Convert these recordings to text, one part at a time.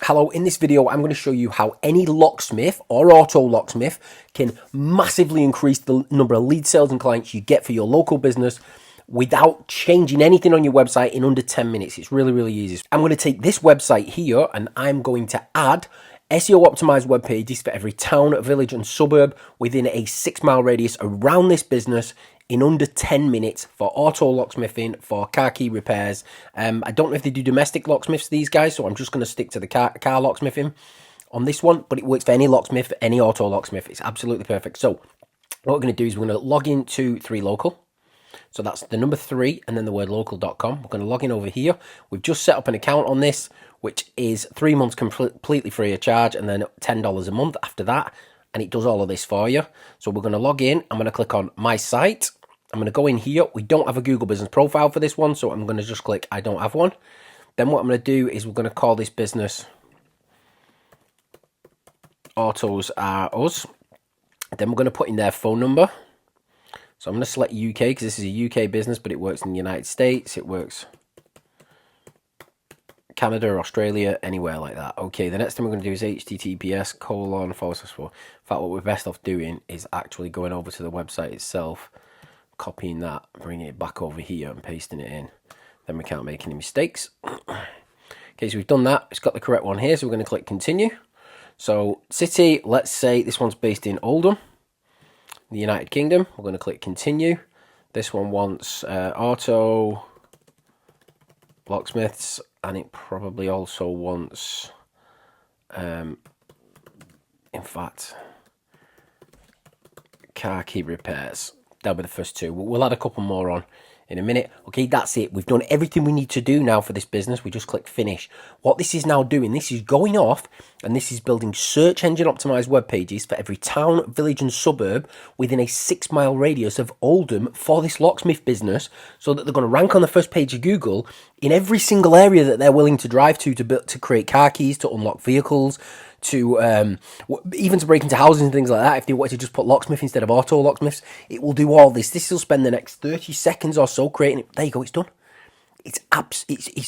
Hello, in this video I'm going to show you how any locksmith or auto locksmith can massively increase the number of lead sales and clients you get for your local business without changing anything on your website in under 10 minutes. It's really easy. I'm going to take this website here and I'm going to add SEO optimized web pages for every town, village and suburb within a 6-mile radius around this business in under 10 minutes for auto locksmithing, for car key repairs. I don't know if they do domestic locksmiths, these guys, so I'm just going to stick to the car locksmithing on this one, but it works for any locksmith, any auto locksmith. It's absolutely perfect. So what we're going to do is we're going to log into 3Local. So that's the number 3 and then the word local.com. We're going to log in over here. We've just set up an account on this, which is 3 months completely free of charge and then $10 a month after that. And it does all of this for you. So we're going to log in. I'm going to click on my site. I'm going to go in here. We don't have a Google business profile for this one, so I'm going to just click I don't have one. Then what I'm going to do is we're going to call this business Autos Are Us. Then we're going to put in their phone number. So I'm going to select UK because this is a UK business, but it works in the United States. It works Canada, Australia, anywhere like that. Okay, the next thing we're going to do is https://. In fact, what we're best off doing is actually going over to the website itself, copying that, bringing it back over here and pasting it in. Then we can't make any mistakes. Okay, so we've done that. It's got the correct one here, so we're going to click continue. So city, let's say this one's based in Oldham, the United Kingdom. We're going to click continue. This one wants auto locksmiths, and it probably also wants, in fact, car key repairs. That'll be the first two. We'll add a couple more on in a minute. Okay, that's it. We've done everything we need to do now for this business. We just click finish. What this is now doing, this is going off and this is building search engine optimized web pages for every town, village and suburb within a 6-mile radius of Oldham for this locksmith business, so that they're going to rank on the first page of Google in every single area that they're willing to drive to create car keys, to unlock vehicles, to even to break into houses and things like that. If they wanted to just put locksmith instead of auto locksmiths, it will do all this. This will spend the next 30 seconds or so creating it. There you go, it's done. It's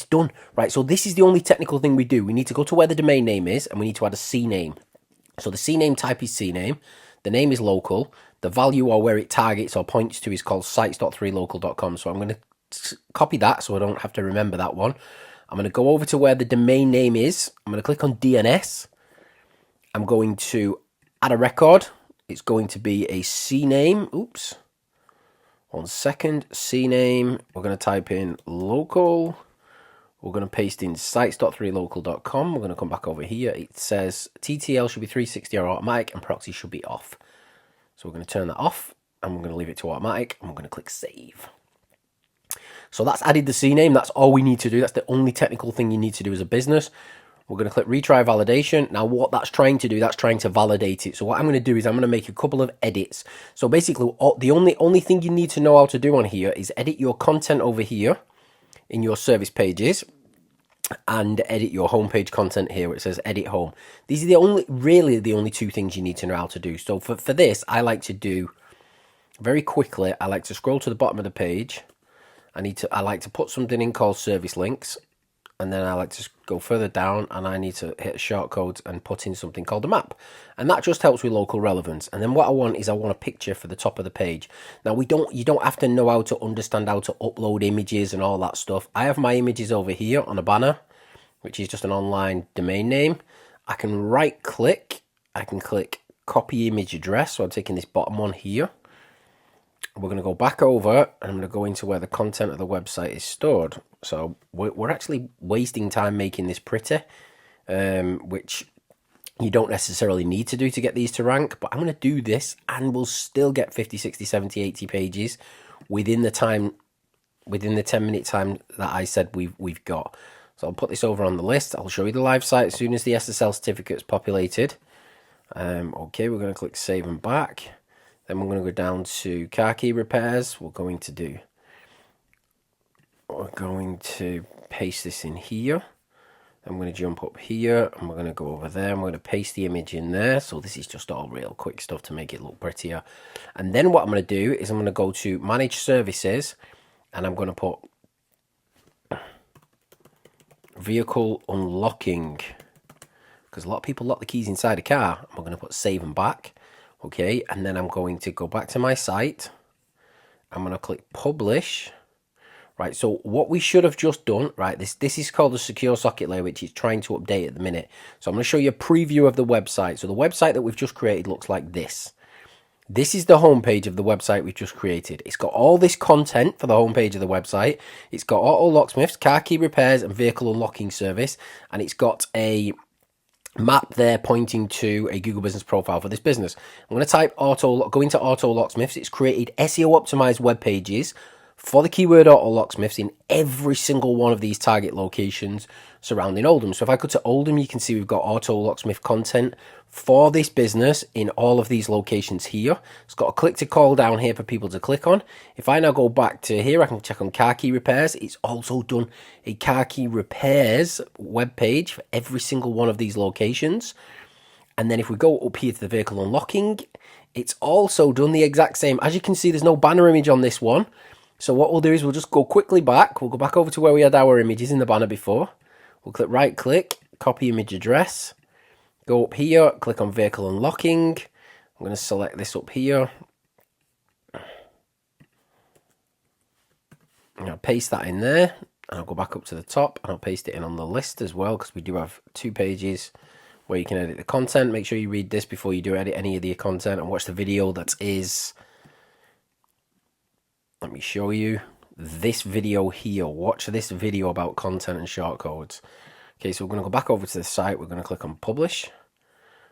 done. Right, so this is the only technical thing we do. We need to go to where the domain name is and we need to add a CNAME. So the CNAME type is CNAME, the name is local, the value or where it targets or points to is called sites.3local.com. So I'm going to copy that so I don't have to remember that one. I'm going to go over to where the domain name is. I'm going to click on DNS. I'm going to add a record. It's going to be a CNAME. Oops. 1 second. CNAME. We're going to type in local. We're going to paste in sites.3local.com. We're going to come back over here. It says TTL should be 360 or automatic and proxy should be off. So we're going to turn that off and we're going to leave it to automatic and we're going to click save. So that's added the CNAME. That's all we need to do. That's the only technical thing you need to do as a business. We're going to click retry validation. Now what that's trying to do, that's trying to validate it. So what I'm going to do is I'm going to make a couple of edits. So basically the only thing you need to know how to do on here is edit your content over here in your service pages and edit your homepage content here where it says edit home. These are really the only two things you need to know how to do. So for this, I like to do very quickly, I like to scroll to the bottom of the page. I like to put something in called service links. And then I like to go further down and I need to hit shortcodes and put in something called a map. And that just helps with local relevance. And then what I want a picture for the top of the page. Now you don't have to know how to understand how to upload images and all that stuff. I have my images over here on a banner, which is just an online domain name. I can right click, I can click copy image address. So I'm taking this bottom one here. We're going to go back over and I'm going to go into where the content of the website is stored. So we're actually wasting time making this pretty, which you don't necessarily need to do to get these to rank. But I'm going to do this and we'll still get 50, 60, 70, 80 pages within the 10-minute time that I said we've got. So I'll put this over on the list. I'll show you the live site as soon as the SSL certificate is populated. Okay, we're going to click save and back. Then we're going to go down to car key repairs. We're going to paste this in here. I'm going to jump up here and we're going to go over there and we're going to paste the image in there. So this is just all real quick stuff to make it look prettier. And then what I'm going to do is I'm going to go to manage services and I'm going to put vehicle unlocking because a lot of people lock the keys inside a car. I'm going to put save and back. Okay, and then I'm going to go back to my site. I'm going to click publish. Right, so what we should have just done, right, this is called the secure socket layer, which is trying to update at the minute. So I'm going to show you a preview of the website. So the website that we've just created looks like this. This is the homepage of the website we've just created. It's got all this content for the homepage of the website. It's got auto locksmiths, car key repairs, and vehicle unlocking service. And it's got a map there pointing to a Google business profile for this business. I'm going to go into auto locksmiths. It's created SEO optimized web pages for the keyword auto locksmiths in every single one of these target locations surrounding Oldham. So if I go to Oldham, you can see we've got auto locksmith content for this business in all of these locations here. It's got a click to call down here for people to click on. If I now go back to here, I can check on car key repairs. It's also done a car key repairs web page for every single one of these locations. And then if we go up here to the vehicle unlocking, it's also done the exact same. As you can see, there's no banner image on this one. So what we'll do is we'll just go quickly back. We'll go back over to where we had our images in the banner before. We'll click right click, copy image address. Go up here, click on vehicle unlocking. I'm going to select this up here. And I'll paste that in there. And I'll go back up to the top and I'll paste it in on the list as well, because we do have 2 pages where you can edit the content. Make sure you read this before you do edit any of the content, and watch the video that is... Let me show you this video here. Watch this video about content and shortcodes. Okay, so we're going to go back over to the site. We're going to click on publish.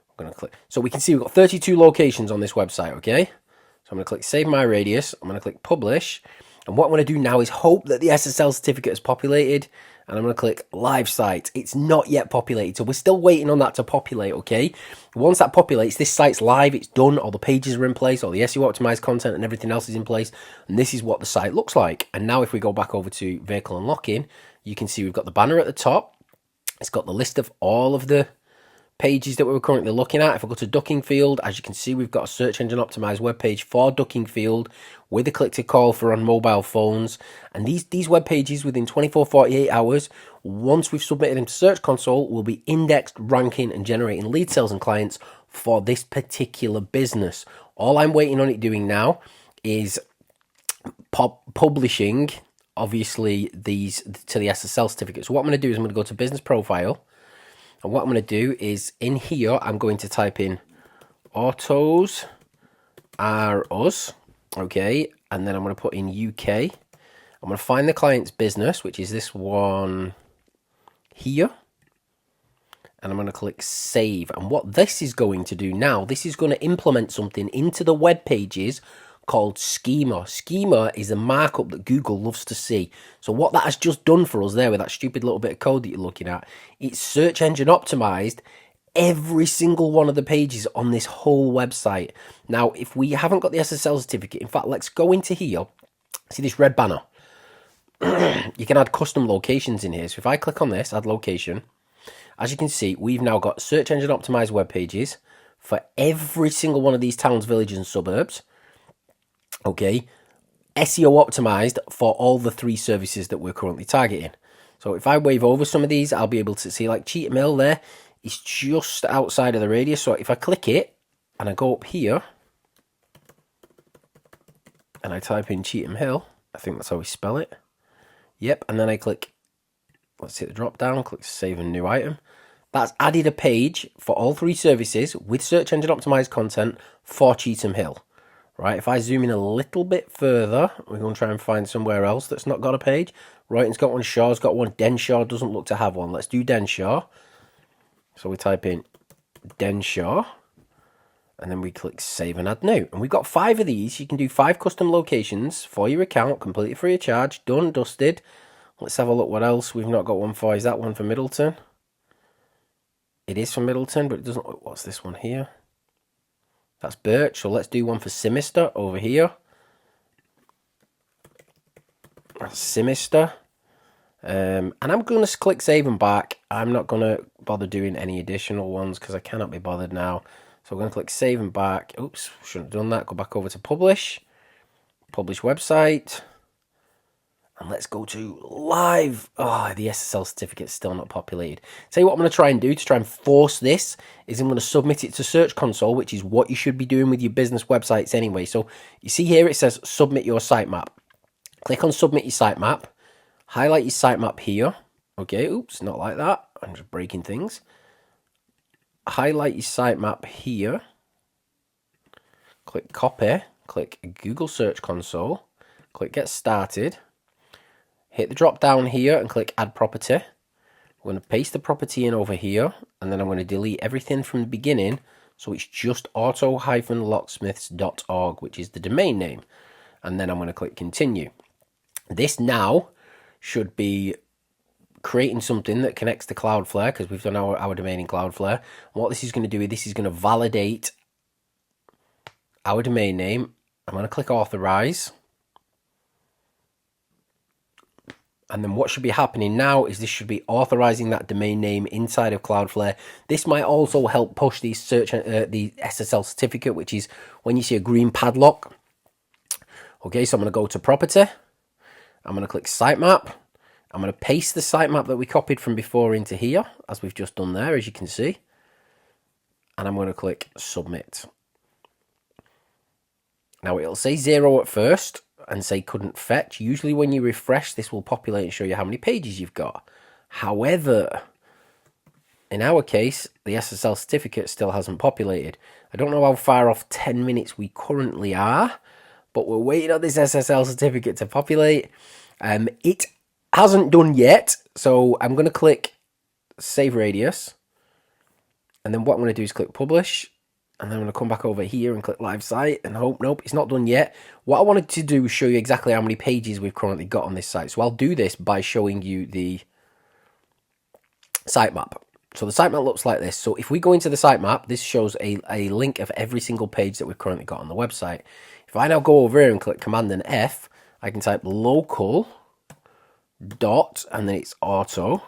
We're going to click. So we can see we've got 32 locations on this website, okay? So I'm going to click save my radius. I'm going to click publish. And what I'm going to do now is hope that the SSL certificate is populated. And I'm going to click live site. It's not yet populated, so we're still waiting on that to populate, okay? Once that populates, this site's live, it's done, all the pages are in place, all the SEO optimized content and everything else is in place, and this is what the site looks like. And now if we go back over to vehicle unlocking, you can see we've got the banner at the top. It's got the list of all of the pages that we were currently looking at. If I go to Duckingfield, as you can see, we've got a search engine optimized web page for Duckingfield with a click to call for on mobile phones. And these web pages within 24-48 hours, once we've submitted them to Search Console, will be indexed, ranking, and generating lead sales and clients for this particular business. All I'm waiting on it doing now is publishing, obviously, these to the SSL certificate. So what I'm going to do is I'm going to go to Business Profile. And what I'm going to do is in here, I'm going to type in autos are us, okay? And then I'm going to put in UK. I'm going to find the client's business, which is this one here. And I'm going to click save. And what this is going to do now, this is going to implement something into the web pages called schema. Schema is a markup that Google loves to see. So what that has just done for us there with that stupid little bit of code that you're looking at, it's search engine optimized every single one of the pages on this whole website. Now, if we haven't got the SSL certificate, in fact, let's go into here. See this red banner? You can add custom locations in here. So if I click on this, add location, as you can see, we've now got search engine optimized web pages for every single one of these towns, villages, and suburbs. Okay, SEO optimized for all the 3 services that we're currently targeting. So if I wave over some of these, I'll be able to see like Cheetham Hill there. It's just outside of the radius. So if I click it and I go up here and I type in Cheetham Hill, I think that's how we spell it. Yep, and then I click, let's hit the drop down, click save a new item. That's added a page for all 3 services with search engine optimized content for Cheetham Hill. Right, if I zoom in a little bit further, we're going to try and find somewhere else that's not got a page. Royton's got one, Shaw's got one, Denshaw doesn't look to have one. Let's do Denshaw. So we type in Denshaw, and then we click Save and Add New. And we've got 5 of these. You can do 5 custom locations for your account, completely free of charge, done, dusted. Let's have a look what else we've not got one for. Is that one for Middleton? It is for Middleton, but it doesn't. What's this one here? That's Birch, so let's do one for Simister over here. That's Simister. And I'm going to click save and back. I'm not going to bother doing any additional ones because I cannot be bothered now. So I'm going to click save and back. Oops, shouldn't have done that. Go back over to publish. Publish website. And let's go to live. Oh, the SSL certificate's still not populated. Tell you what I'm going to try and do to try and force this is I'm going to submit it to Search Console, which is what you should be doing with your business websites anyway. So you see here it says submit your sitemap. Click on submit your sitemap. Highlight your sitemap here. Okay, oops, not like that. I'm just breaking things. Highlight your sitemap here. Click copy. Click Google Search Console. Click get started. Hit the drop down here and click add property. I'm going to paste the property in over here, and then I'm going to delete everything from the beginning, so it's just auto-locksmiths.org, which is the domain name. And then I'm going to click continue. This now should be creating something that connects to Cloudflare, because we've done our domain in Cloudflare. And what this is going to do is this is going to validate our domain name. I'm going to click authorize. And then what should be happening now is this should be authorizing that domain name inside of Cloudflare. This might also help push the SSL certificate, which is when you see a green padlock. Okay, so I'm going to go to property. I'm going to click sitemap. I'm going to paste the sitemap that we copied from before into here, as we've just done there, as you can see. And I'm going to click submit. Now it'll say 0 at first and say couldn't fetch. Usually when you refresh, this will populate and show you how many pages you've got. However, in our case, the SSL certificate still hasn't populated. I don't know how far off 10 minutes we currently are, but we're waiting on this SSL certificate to populate. It hasn't done yet, so I'm going to click save radius. And then what I'm going to do is click publish. And then I'm going to come back over here and click live site and hope, nope, it's not done yet. What I wanted to do is show you exactly how many pages we've currently got on this site. So I'll do this by showing you the sitemap. So the sitemap looks like this. So if we go into the sitemap, this shows a link of every single page that we've currently got on the website. If I now go over here and click Command and F, I can type local dot and then it's auto.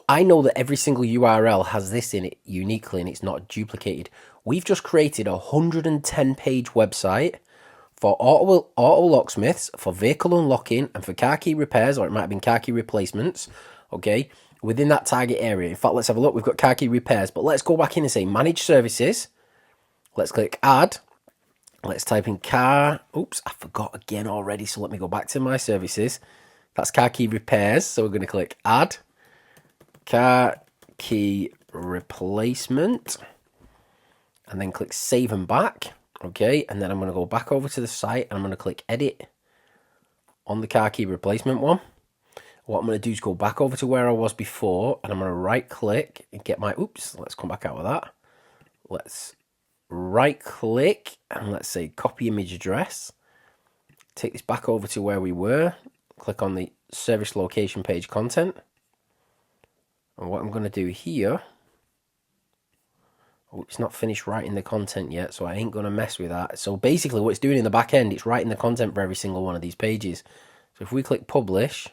I know that every single URL has this in it uniquely and it's not duplicated. We've just created a 110-page website for auto locksmiths, for vehicle unlocking, and for car key repairs, or it might have been car key replacements, okay, within that target area. In fact, let's have a look. We've got car key repairs, but let's go back in and say manage services. Let's click add. Let's type in car. Oops, I forgot again already, so let me go back to my services. That's car key repairs, so we're going to click add. Car key replacement, and then click save and back. Okay, and then I'm going to go back over to the site and I'm going to click edit on the car key replacement one. What I'm going to do is go back over to where I was before and I'm going to right click and get my, oops, let's come back out of that. Let's right click and let's say copy image address. Take this back over to where we were. Click on the service location page content. And what I'm going to do here, oh, it's not finished writing the content yet, so I ain't going to mess with that. So basically what it's doing in the back end, it's writing the content for every single one of these pages. So if we click publish,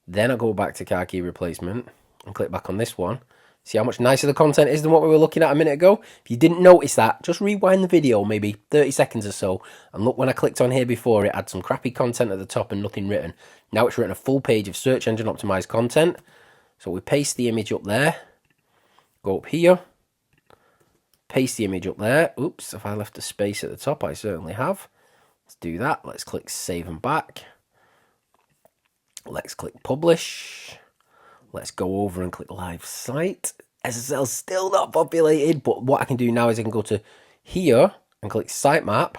then I go back to car key replacement and click back on this one. See how much nicer the content is than what we were looking at a minute ago? If you didn't notice that, just rewind the video maybe 30 seconds or so. And look, when I clicked on here before, it had some crappy content at the top and nothing written. Now it's written a full page of search engine optimized content. So we paste the image up there, go up here, paste the image up there. Oops, if I left a space at the top, I certainly have. Let's do that. Let's click save and back. Let's click publish. Let's go over and click live site. SSL still not populated, but what I can do now is I can go to here and click sitemap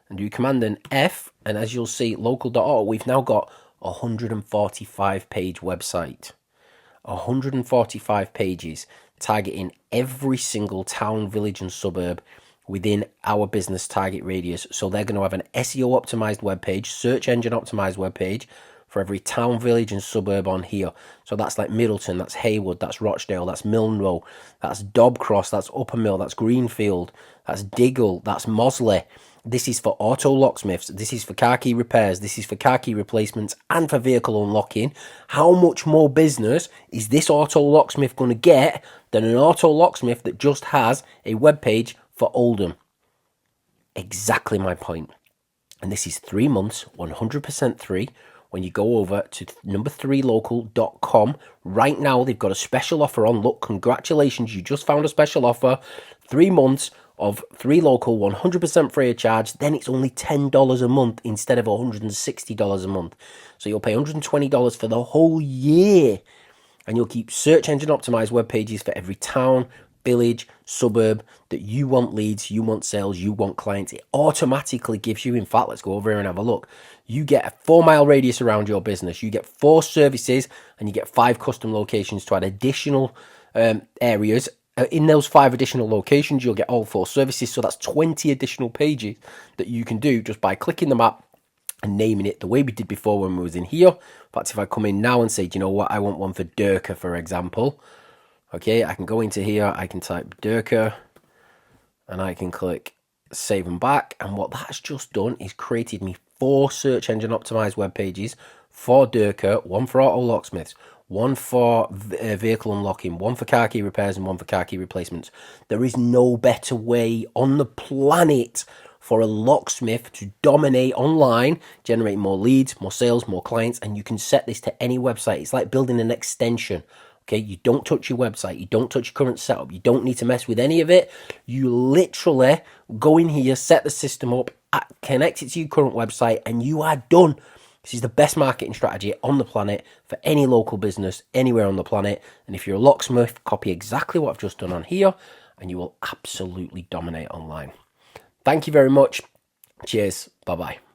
and do Command and F. And as you'll see, local.auto, we've now got a 145 page website. 145 pages targeting every single town, village and suburb within our business target radius. So they're going to have an SEO optimized web page, search engine optimized web page for every town, village and suburb on here. So that's like Middleton, that's Haywood, that's Rochdale, that's Milnrow, that's Dobcross, that's Uppermill, that's Greenfield, that's Diggle, that's Mosley. This is for auto locksmiths, this is for car key repairs, this is for car key replacements and for vehicle unlocking. How much more business is this auto locksmith going to get than an auto locksmith that just has a web page for Oldham? Exactly my point. And this is 3 months, 100% free, when you go over to number3local.com. Right now, they've got a special offer on. Look, congratulations, you just found a special offer. 3 months of 3 Local, 100% free of charge. Then it's only $10 a month instead of $160 a month. So you'll pay $120 for the whole year. And you'll keep search engine optimized web pages for every town, village, suburb that you want leads, you want sales, you want clients. It automatically gives you, in fact, let's go over here and have a look. You get a 4-mile radius around your business. You get 4 services and you get 5 custom locations to add additional areas. In those 5 additional locations, you'll get all 4 services. So that's 20 additional pages that you can do just by clicking the map and naming it the way we did before when we was in here. In fact, if I come in now and say, do you know what, I want one for Durka, for example. Okay, I can go into here, I can type Durka, and I can click save and back. And what that's just done is created me 4 search engine optimized web pages for Durka, one for auto locksmiths, one for vehicle unlocking, one for car key repairs, and one for car key replacements. There is no better way on the planet for a locksmith to dominate online, generate more leads, more sales, more clients, and you can set this to any website. It's like building an extension. Okay, you don't touch your website, you don't touch your current setup, you don't need to mess with any of it. You literally go in here, set the system up, connect it to your current website, and you are done. This is the best marketing strategy on the planet for any local business anywhere on the planet. And if you're a locksmith, copy exactly what I've just done on here, and you will absolutely dominate online. Thank you very much. Cheers. Bye-bye.